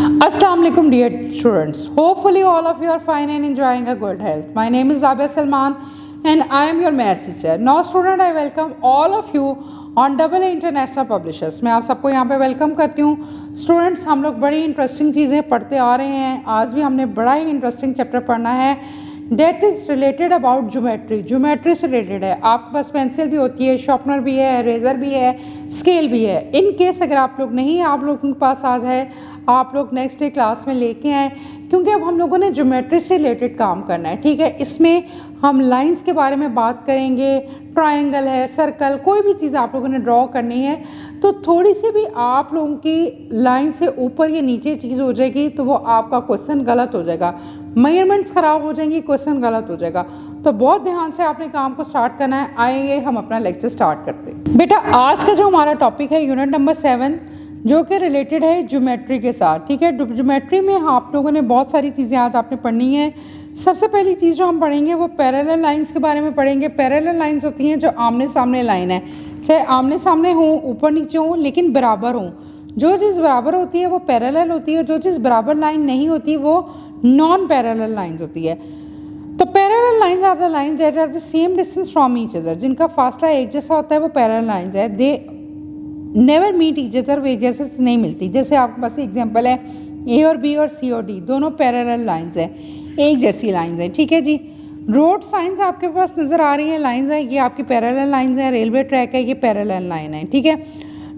Assalamu alaikum dear students. Hopefully all of you are fine and enjoying a good health. My name is Rabia Salman and I am your maths teacher. Now student, I welcome all of you on Double A International Publishers. मैं आप सबको यहाँ पे welcome करती हूँ. Students, हम लोग बड़ी इंटरेस्टिंग चीज़ें पढ़ते आ रहे हैं. आज भी हमने बड़ा ही इंटरेस्टिंग चैप्टर पढ़ना है. That is related about geometry. Geometry से रिलेटेड है. आपके पास पेंसिल भी होती है, शार्पनर भी है, रेजर भी है, स्केल भी है. इन केस अगर आप लोग नहीं, आप लोगों के पास आ जाए, आप लोग नेक्स्ट डे क्लास में लेके आएँ, क्योंकि अब हम लोगों ने ज्योमेट्री से रिलेटेड काम करना है. ठीक है, इसमें हम लाइंस के बारे में बात करेंगे. ट्रायंगल है, सर्कल, कोई भी चीज़ आप लोगों ने ड्रॉ करनी है तो थोड़ी सी भी आप लोगों की लाइन से ऊपर या नीचे चीज़ हो जाएगी तो वो आपका क्वेश्चन गलत हो जाएगा. मेजरमेंट्स ख़राब हो जाएंगी, क्वेश्चन गलत हो जाएगा. तो बहुत ध्यान से आपने काम को स्टार्ट करना है. आइए हम अपना लेक्चर स्टार्ट करते हैं. बेटा, आज का जो हमारा टॉपिक है यूनिट नंबर 7, जो कि रिलेटेड है ज्योमेट्री के साथ. ठीक है, ज्योमेट्री में आप लोगों ने बहुत सारी चीज़ें आज आपने पढ़नी है. सबसे पहली चीज़ जो हम पढ़ेंगे वो पैरेलल लाइंस के बारे में पढ़ेंगे. पैरेलल लाइंस होती हैं जो आमने सामने लाइन है, चाहे आमने सामने हों, ऊपर नीचे हों, लेकिन बराबर हों. जो चीज़ बराबर होती है वो पैरेलल होती है, जो चीज़ बराबर लाइन नहीं होती वो नॉन पैरेलल लाइंस होती है. तो parallel lines are the lines that are the same distance from each other. जिनका फासला एक जैसा होता है वो पैरेलल लाइंस है. They never meet each other, वो एक जैसे नहीं मिलती. जैसे आपके पास एग्जांपल है ए और बी और सी और डी, दोनों पैरेलल लाइंस हैं, एक जैसी लाइंस हैं. ठीक है जी. रोड साइंस आपके पास नज़र आ रही है, लाइंस है, ये आपकी पैरेलल लाइंस है. रेलवे ट्रैक है, ये पैरेलल लाइन है. ठीक है.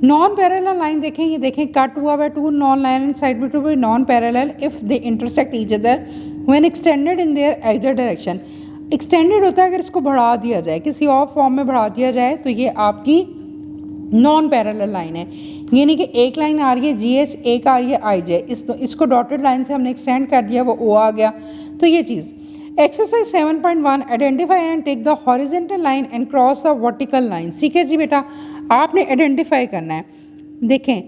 नॉन पैरेलल लाइन देखें, ये देखें कट हुआ है to non line and side by to be non parallel if they intersect each other when extended in their exact direction. Extended होता है अगर इसको बढ़ा दिया जाए, किसी और फॉर्म में बढ़ा दिया जाए तो ये आपकी नॉन पैरेलल लाइन है. यानी कि एक लाइन आ रही है GH, एक आ रही है IJ, इसको डॉटेड लाइन से हमने एक्सटेंड कर दिया, वो O आ गया. तो ये चीज़. Exercise 7.1, identify and take the horizontal line and cross the vertical line. ठीक है जी बेटा, आपने आइडेंटिफाई करना है. देखें,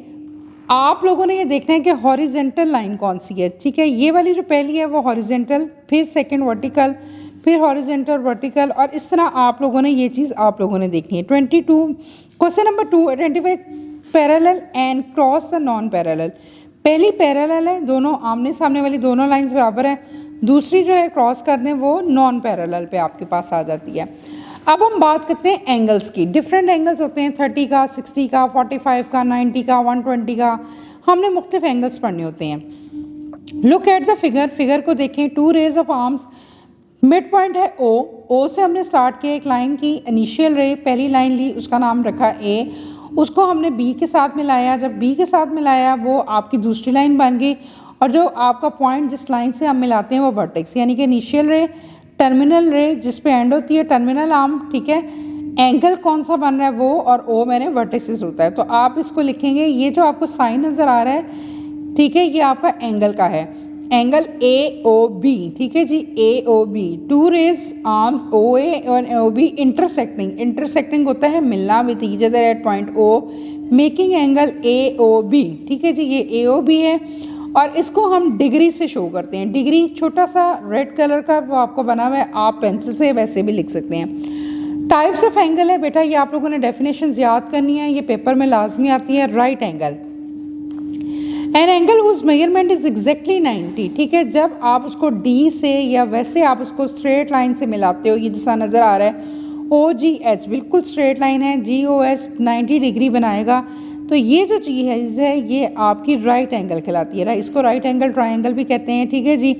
आप लोगों ने ये देखना है कि हॉरिजेंटल लाइन कौन सी है. ठीक है, ये वाली जो पहली है वो हॉरिजेंटल, फिर सेकंड वर्टिकल, फिर हॉरिजेंटल वर्टिकल, और इस तरह आप लोगों ने ये चीज़ आप लोगों ने देखनी है. 22 question number 2, identify parallel and cross the non parallel. पहली पैरेलल है, दोनों आमने सामने वाली दोनों लाइंस बराबर है. दूसरी जो है क्रॉस कर दें वो नॉन पैरेलल पे आपके पास आ जाती है. अब हम बात करते हैं एंगल्स की. डिफरेंट एंगल्स होते हैं, 30 का, 60 का, 45 का, 90 का, 120 का. हमने मुख्तलिफ एंगल्स पढ़ने होते हैं. लुक एट द फिगर को देखें. 2 rays of arms, mid point है O से हमने स्टार्ट किया एक लाइन की. इनिशियल रे, पहली लाइन ली, उसका नाम रखा A. उसको हमने B के साथ मिलाया. जब B के साथ मिलाया वो आपकी दूसरी लाइन बन गई. और जो आपका पॉइंट जिस लाइन से हम मिलाते हैं वो वर्टेक्स, यानी कि इनिशियल रे, टर्मिनल रे जिस पे एंड होती है, टर्मिनल आर्म. ठीक है, एंगल कौन सा बन रहा है वो, और O मैंने वर्टेक्सिस होता है. तो आप इसको लिखेंगे, ये जो आपको साइन नज़र आ रहा है, ठीक है, ये आपका एंगल का है, एंगल AOB. ठीक है जी, AOB. 2 रेज आर्म्स OA और OB इंटरसेक्टिंग होता है, मिलना with each other at point O, making angle AOB. ठीक है जी, ये AOB है. और इसको हम डिग्री से शो करते हैं. डिग्री छोटा सा रेड कलर का वो आपको बना हुआ है, आप पेंसिल से वैसे भी लिख सकते हैं. टाइप्स ऑफ एंगल है बेटा, ये आप लोगों ने डेफिनेशंस याद करनी है, ये पेपर में लाजमी आती है. Right angle, an angle whose measurement is exactly 90. ठीक है, जब आप उसको D से या वैसे आप उसको स्ट्रेट लाइन से मिलाते हो, ये जैसा नज़र आ रहा है OGH बिल्कुल स्ट्रेट लाइन है, GOH 90 डिग्री बनाएगा. तो ये जो चीज़ है ये आपकी राइट एंगल कहलाती है. इसको राइट एंगल ट्रायंगल भी कहते हैं. ठीक है जी.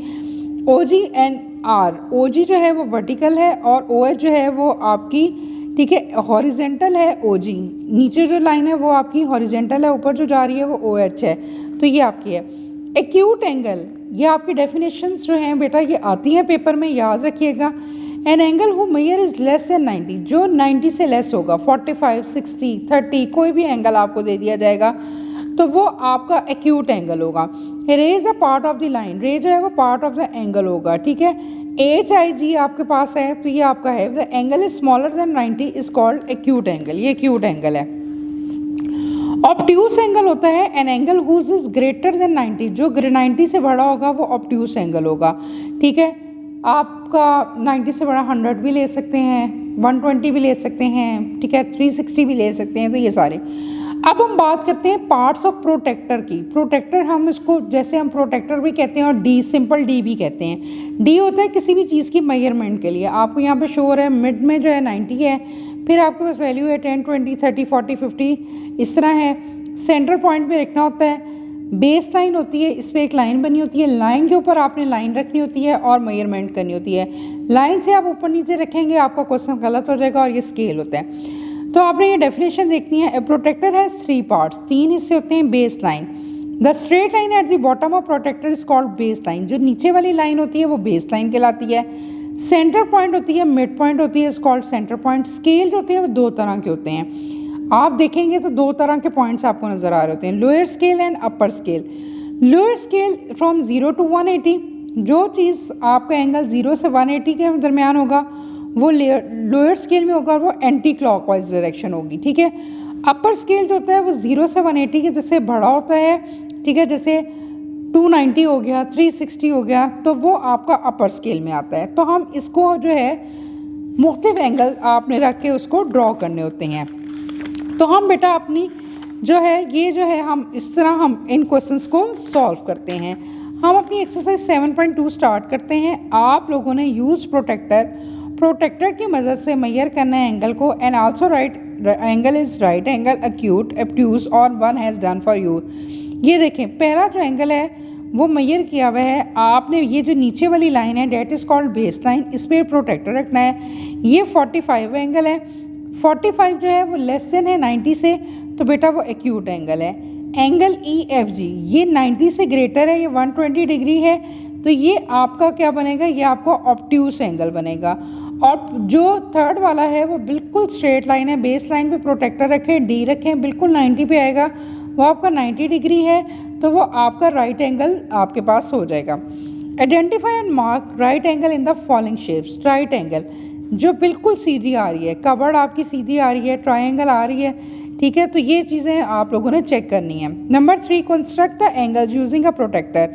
OG एंड R, OG जो है वो वर्टिकल है और OH जो है वो आपकी, ठीक है, हॉरिजेंटल है. OG नीचे जो लाइन है वो आपकी हॉरिजेंटल है, ऊपर जो जा रही है वो OH है. तो ये आपकी है. एक्यूट एंगल, ये आपकी डेफिनेशंस जो हैं बेटा ये आती हैं पेपर में, याद रखिएगा. An angle who measure is less than 90, जो 90 से लेस होगा, 45, 60, 30, कोई भी एंगल आपको दे दिया जाएगा तो वो आपका एक्यूट एंगल होगा. रे is a part of the line, रे जो है वो पार्ट ऑफ द एंगल होगा. ठीक है, HIG आपके पास है तो ये आपका है. The angle is smaller than 90 is called acute angle, ये एक्यूट एंगल है. ऑब्ट्यूस एंगल होता है an angle whose is greater than 90, जो 90 से बड़ा होगा वो ऑब्ट्यूस एंगल होगा. ठीक है, आपका 90 से बड़ा 100 भी ले सकते हैं, 120 भी ले सकते हैं. ठीक है, 360 भी ले सकते हैं. तो ये सारे अब हम बात करते हैं पार्ट्स ऑफ प्रोटेक्टर की। प्रोटेक्टर हम इसको जैसे हम प्रोटेक्टर भी कहते हैं और डी सिंपल डी भी कहते हैं। डी होता है किसी भी चीज़ की मेजरमेंट के लिए। आपको यहाँ पे शो हो रहा है मिड में जो है 90 है, फिर आपके पास वैल्यू है 10, 20, 30, 40, 50 इस तरह है। सेंटर पॉइंट पे रखना होता है। बेस लाइन होती है, इस पर एक लाइन बनी होती है, लाइन के ऊपर आपने लाइन रखनी होती है और मेजरमेंट करनी होती है। लाइन से आप ऊपर नीचे रखेंगे आपका क्वेश्चन गलत हो जाएगा और ये स्केल होता है। तो आपने ये डेफिनेशन देखनी है। ए प्रोटेक्टर हैज 3 पार्ट्स, 3 हिस्से होते हैं। Base line, the straight line at the bottom of protractor is called base line. जो नीचे वाली लाइन होती है वो बेस लाइन कहलाती है। सेंटर पॉइंट होती है, मिड पॉइंट होती है, is called centre point. Scale जो होते हैं वो 2 तरह के होते हैं। आप देखेंगे तो 2 तरह के पॉइंट्स आपको नजर आ रहे होते हैं, lower scale and upper scale. Lower scale from 0 to 180, जो चीज़ आपका एंगल 0 से 180 के दरमियान होगा वो लोअर स्केल में होगा और वो एंटी क्लॉकवाइज डायरेक्शन होगी, ठीक है। अपर स्केल जो होता है वो 0 से 180 के जैसे बड़ा होता है, ठीक है, जैसे 290 हो गया, 360 हो गया, तो वो आपका अपर स्केल में आता है। तो हम इसको जो है मुख्तलिफ एंगल आपने रख के उसको ड्रॉ करने होते हैं। तो हम बेटा अपनी जो है ये जो है हम इस तरह हम इन क्वेश्चंस को सॉल्व करते हैं। हम अपनी एक्सरसाइज 7.2 स्टार्ट करते हैं। आप लोगों ने यूज प्रोटेक्टर की मदद से मेजर करना है एंगल को। And also right angle is right angle, acute, obtuse और one has done for you. ये देखें पहला जो एंगल है वो मेजर किया हुआ है आपने। ये जो नीचे वाली लाइन है that is called base line, इस पर प्रोटेक्टर रखना है। ये 45 एंगल है। 45 जो है वो लेस देन है 90 से, तो बेटा वो एक्यूट एंगल है। एंगल EFG ये 90 से ग्रेटर है, ये 120 डिग्री है, तो ये आपका क्या बनेगा, ये आपका ऑब्ट्यूस एंगल बनेगा। और जो थर्ड वाला है वो बिल्कुल स्ट्रेट लाइन है। बेस लाइन पे प्रोटेक्टर रखें, डी रखें, बिल्कुल 90 पे आएगा, वो आपका 90 डिग्री है, तो वो आपका राइट एंगल आपके पास हो जाएगा। Identify and mark right angle in the following shapes. Right angle जो बिल्कुल सीधी आ रही है, कबर्ड आपकी सीधी आ रही है, ट्रायंगल आ रही है, ठीक है, तो ये चीज़ें आप लोगों ने चेक करनी है। Number 3, construct the angles using a protractor.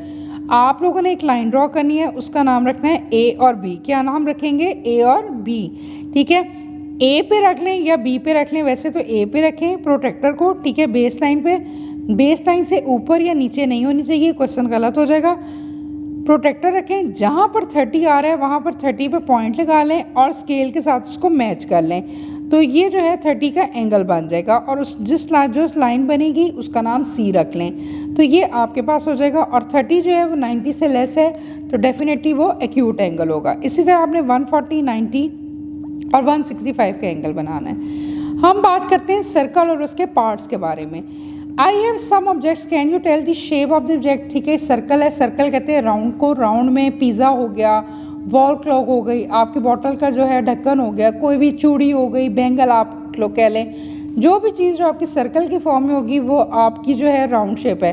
आप लोगों ने एक लाइन ड्रॉ करनी है, उसका नाम रखना है A और B। क्या नाम रखेंगे, A और B, ठीक है। A पे रख लें या B पे रख लें, वैसे तो A पे रखें प्रोटेक्टर को, ठीक है। बेस लाइन पे, बेस लाइन से ऊपर या नीचे नहीं होनी चाहिए, क्वेश्चन गलत हो जाएगा। प्रोटेक्टर रखें, जहाँ पर 30 आ रहा है वहाँ पर 30 पे पॉइंट लगा लें और स्केल के साथ उसको मैच कर लें, तो ये जो है 30 का एंगल बन जाएगा। और उस जो लाइन बनेगी उसका नाम C रख लें, तो ये आपके पास हो जाएगा। और 30 जो है वो 90 से लेस है, तो डेफिनेटली वो एक्यूट एंगल होगा। इसी तरह आपने 140, 90 और 165 का एंगल बनाना है। हम बात करते हैं सर्कल और उसके पार्ट्स के बारे में। I have some objects, can you tell the shape of the object. ठीक है, सर्कल है, सर्कल कहते हैं राउंड को। राउंड में पिज़्ज़ा हो गया, वॉल क्लॉक हो गई, आपकी बॉटल का जो है ढक्कन हो गया, कोई भी चूड़ी हो गई, बैंगल आप लोग कह लें, जो भी चीज़ जो आपकी सर्कल की फॉर्म में होगी वो आपकी जो है राउंड शेप है।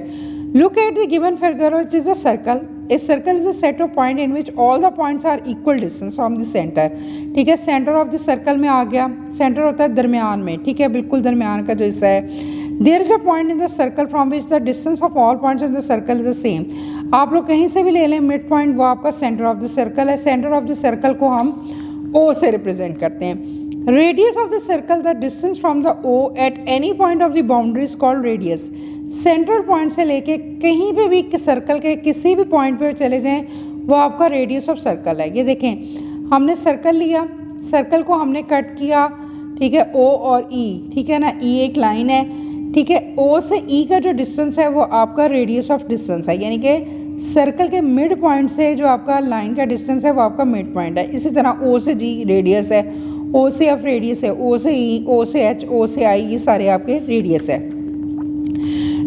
Look at the given figure, it is a circle. A circle is a set of point in which all the points are equal distance from the centre. ठीक है, सेंटर ऑफ द सर्कल में आ गया, centre होता है दरमियान में, ठीक है, बिल्कुल दरमियान का जो हिस्सा है। There is a point in the circle from which the distance of all points in the circle is the same. आप लोग कहीं से भी ले लें, मिड पॉइंट वो आपका सेंटर ऑफ द सर्कल है। सेंटर ऑफ द सर्कल को हम O से रिप्रेजेंट करते हैं। Radius of the circle, the distance from the O at any point of the boundary is called radius. Central point से लेके कहीं पे भी सर्कल के किसी भी पॉइंट पे चले जाएं, वो आपका रेडियस ऑफ सर्कल है। ये देखें, हमने सर्कल लिया, सर्कल को हमने कट किया, ठीक है, O और E, ठीक है ना, E एक लाइन है, ठीक है। O से E का जो डिस्टेंस है वो आपका रेडियस ऑफ डिस्टेंस है, यानी कि सर्कल के मिड पॉइंट से जो आपका लाइन का डिस्टेंस है वो आपका मिड पॉइंट है। इसी तरह O से G रेडियस है, O से F रेडियस है, O से E, O से H, O से I, ये सारे आपके रेडियस है।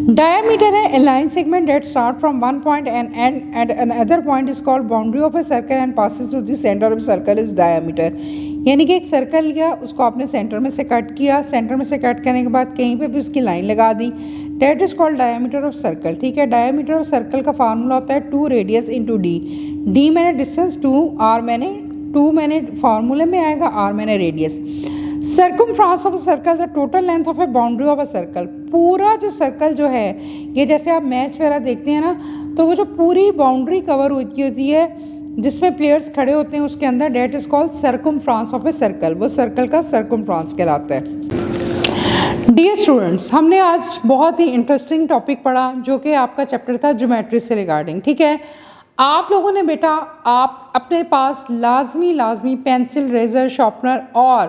Diameter है a line segment that start from one point and end at another point is called boundary of a circle and passes through the center of circle is diameter। यानी कि एक circle लिया, उसको आपने centre में से cut किया, centre में से कट करने के बाद कहीं पे भी उसकी लाइन लगा दी, that is called diameter of circle. ठीक है, डायमीटर ऑफ सर्कल का फार्मूला होता है 2 रेडियस इंटू डी। डी मैंने डिस्टेंस, 2 मैंने फार्मूले में आएगा, R मैंने radius. Circumference of a circle, the total length of a boundary of a circle. पूरा जो सर्कल जो है, ये जैसे आप मैच वगैरह देखते हैं ना, तो वो जो पूरी बाउंड्री कवर होती है जिसमें प्लेयर्स खड़े होते हैं उसके अंदर, that is called circumference of a circle. वो सर्कल का सर्कमफ्रेंस कहलाता है। डी डियर स्टूडेंट्स, हमने आज बहुत ही इंटरेस्टिंग टॉपिक पढ़ा जो कि आपका चैप्टर था ज्योमेट्री से रिगार्डिंग। ठीक है, आप लोगों ने बेटा आप अपने पास लाजमी पेंसिल, रेजर, शार्पनर और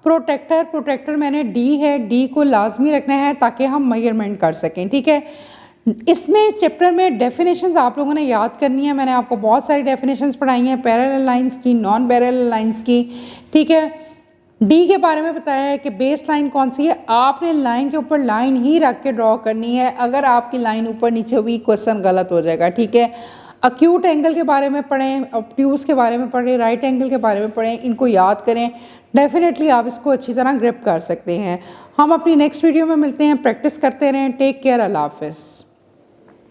प्रोटेक्टर मैंने डी है, डी को लाजमी रखना है ताकि हम मेजरमेंट कर सकें। ठीक है, इसमें चैप्टर में डेफिनेशंस आप लोगों ने याद करनी है। मैंने आपको बहुत सारी डेफिनेशंस पढ़ाई हैं, पैरेलल लाइंस की, नॉन पैरेलल लाइंस की। ठीक है, डी के बारे में बताया है कि बेस लाइन कौन सी है, आपने लाइन के ऊपर लाइन ही रख के ड्रॉ करनी है। अगर आपकी लाइन ऊपर नीचे हुई क्वेश्चन गलत हो जाएगा। ठीक है, अक्यूट एंगल के बारे में पढ़ें, ऑब्ट्यूज के बारे में पढ़ें, राइट एंगल के बारे में पढ़ें, इनको याद करें। डेफिनेटली आप इसको अच्छी तरह ग्रिप कर सकते हैं। हम अपनी नेक्स्ट वीडियो में मिलते हैं। प्रैक्टिस करते रहें। Take care. अल्लाह हाफिज़।